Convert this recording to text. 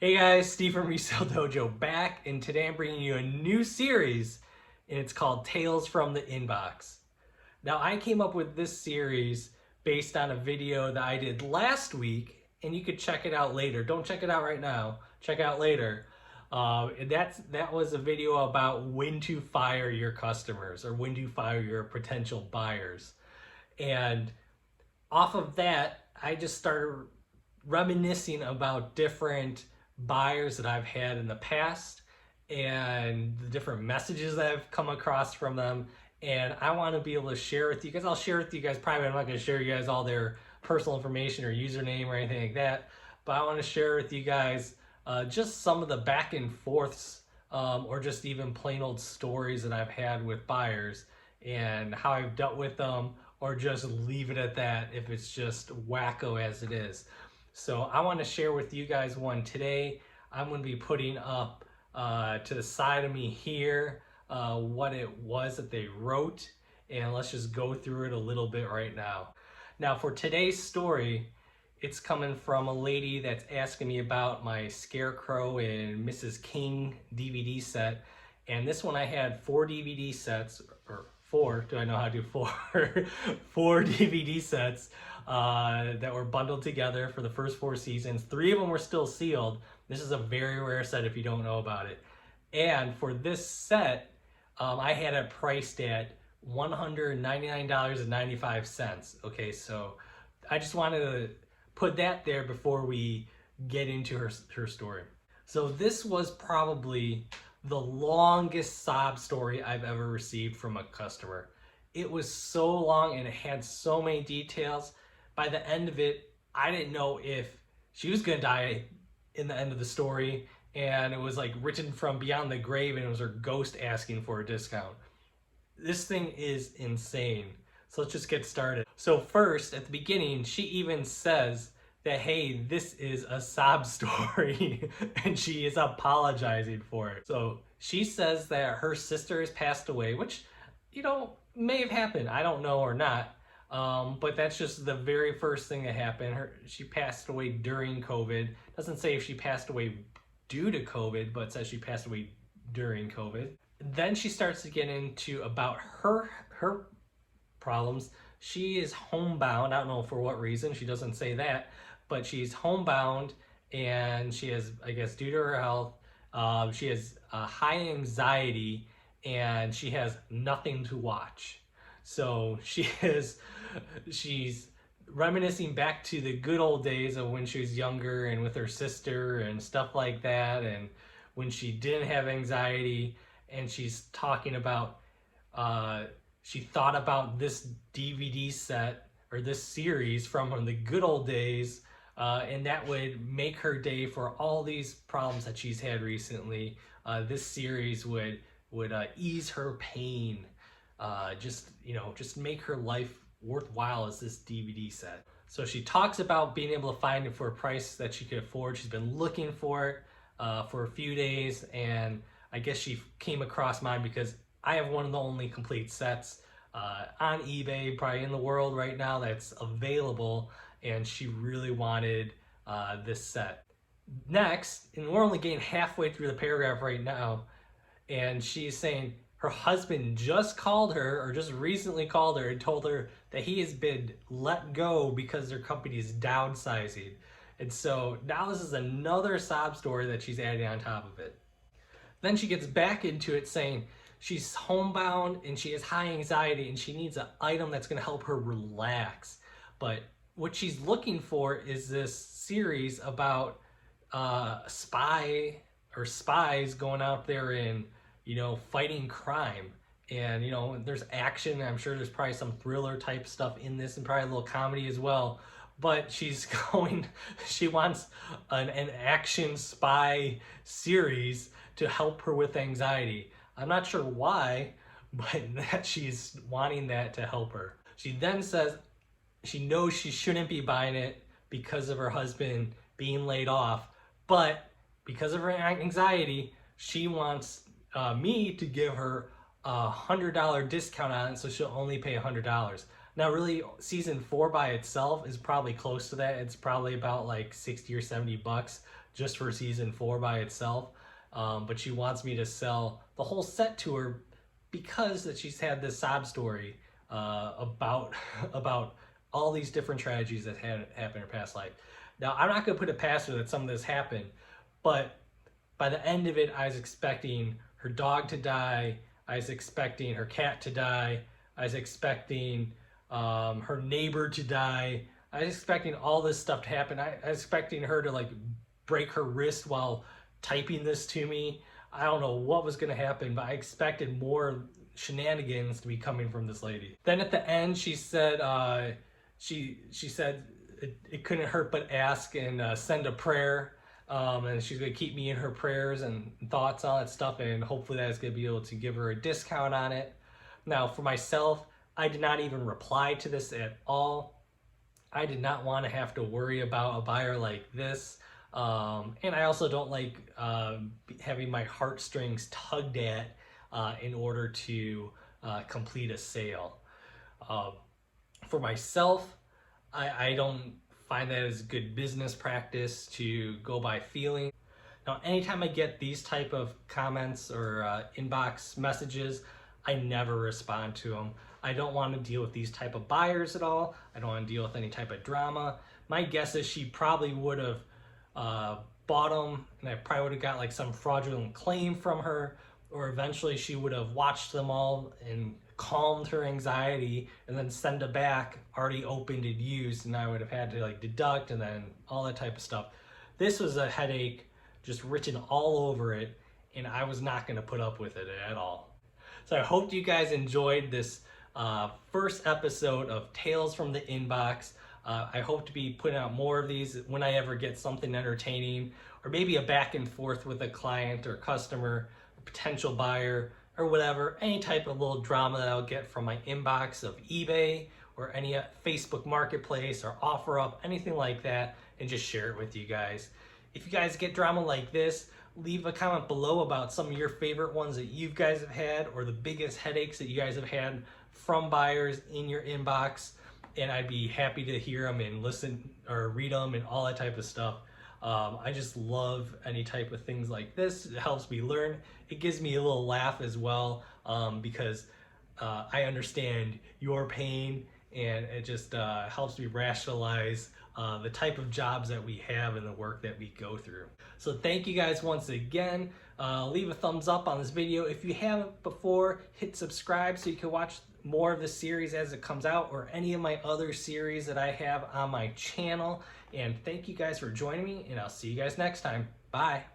Hey guys, Steve from Resale Dojo back, and today I'm bringing you a new series, and it's called Tales from the Inbox. Now, I came up with this series based on a video that I did last week, and you could check it out later. Don't check it out right now, check it out later. That was a video about when to fire your customers or when to fire your potential buyers. And off of that, I just started reminiscing about different buyers that I've had in the past and the different messages that I've come across from them. And I want to be able to share with you guys. I'll share with you guys private. I'm not going to share you guys all their personal information or username or anything like that. But I want to share with you guys just some of the back and forths or just even plain old stories that I've had with buyers and how I've dealt with them, or just leave it at that if it's just wacko as it is. So I want to share with you guys one today. I'm going to be putting up to the side of me here what it was that they wrote, and let's just go through it a little bit right now. Now for today's story, it's coming from a lady that's asking me about my Scarecrow and Mrs. King DVD set. And this one I had 4 DVD sets, or 4, do I know how to do 4? 4 DVD sets that were bundled together for the first 4 seasons. 3 of them were still sealed. This is a very rare set if you don't know about it. And for this set, I had it priced at $199.95. Okay, so I just wanted to put that there before we get into her story. So this was probably the longest sob story I've ever received from a customer. It was so long and it had so many details. By the end of it, I didn't know if she was gonna die in the end of the story, and it was like written from beyond the grave and it was her ghost asking for a discount. This thing is insane. So let's just get started. So first, at the beginning, she even says that, hey, this is a sob story and she is apologizing for it. So she says that her sister has passed away, which, you know, may have happened. I don't know or not. But that's just the very first thing that happened. She passed away during COVID. Doesn't say if she passed away due to COVID, but says she passed away during COVID. Then she starts to get into about her problems. She is homebound. I don't know for what reason. She doesn't say that, but she's homebound, and she has, I guess, due to her health, she has high anxiety, and she has nothing to watch. So she's reminiscing back to the good old days of when she was younger and with her sister and stuff like that, and when she didn't have anxiety. And she's talking about she thought about this DVD set or this series from the good old days, and that would make her day for all these problems that she's had recently. This series would ease her pain, just make her life worthwhile as this DVD set. So she talks about being able to find it for a price that she could afford. She's been looking for it for a few days, and I guess she came across mine because I have one of the only complete sets on eBay, probably in the world right now, that's available, and she really wanted this set. Next, and we're only getting halfway through the paragraph right now, and she's saying her husband just called her, or just recently called her, and told her that he has been let go because their company is downsizing. And so now this is another sob story that she's adding on top of it. Then she gets back into it saying she's homebound and she has high anxiety and she needs an item that's going to help her relax. But what she's looking for is this series about spies going out there and, fighting crime. And, there's action. I'm sure there's probably some thriller type stuff in this, and probably a little comedy as well. But she wants an action spy series to help her with anxiety. I'm not sure why, but that she's wanting that to help her. She then says she knows she shouldn't be buying it because of her husband being laid off, but because of her anxiety, she wants me to give her a $100 discount on it, so she'll only pay $100. Now, really, season 4 by itself is probably close to that. It's probably about like 60 or 70 bucks just for season 4 by itself. But she wants me to sell the whole set to her because that she's had this sob story about about all these different tragedies that had happened in her past life. Now, I'm not going to put it past her that some of this happened, but by the end of it, I was expecting her dog to die. I was expecting her cat to die. I was expecting her neighbor to die. I was expecting all this stuff to happen. I was expecting her to like break her wrist while typing this to me. I don't know what was going to happen, but I expected more shenanigans to be coming from this lady. Then at the end, she said she said it couldn't hurt but ask and send a prayer. And she's going to keep me in her prayers and thoughts, all that stuff, and hopefully that's going to be able to give her a discount on it. Now, for myself, I did not even reply to this at all. I did not want to have to worry about a buyer like this. And I also don't like having my heartstrings tugged at in order to complete a sale. For myself, I don't find that as good business practice to go by feeling. Now, anytime I get these type of comments or inbox messages, I never respond to them. I don't want to deal with these type of buyers at all. I don't want to deal with any type of drama. My guess is she probably would have bought them, and I probably would have got like some fraudulent claim from her, or eventually she would have watched them all and calmed her anxiety and then send it back already opened and used, and I would have had to like deduct and then all that type of stuff. This was a headache just written all over it, and I was not going to put up with it at all. So I hope you guys enjoyed this first episode of Tales from the Inbox. I hope to be putting out more of these when I ever get something entertaining, or maybe a back and forth with a client or customer, or potential buyer, or whatever, any type of little drama that I'll get from my inbox of eBay or any Facebook Marketplace or OfferUp, anything like that, and just share it with you guys. If you guys get drama like this, leave a comment below about some of your favorite ones that you guys have had, or the biggest headaches that you guys have had from buyers in your inbox, and I'd be happy to hear them and listen or read them and all that type of stuff. I just love any type of things like this. It helps me learn. It gives me a little laugh as well, because I understand your pain, and it just helps me rationalize the type of jobs that we have and the work that we go through. So thank you guys once again. Leave a thumbs up on this video. If you haven't before, hit subscribe so you can watch more of the series as it comes out, or any of my other series that I have on my channel. And thank you guys for joining me, and I'll see you guys next time. Bye.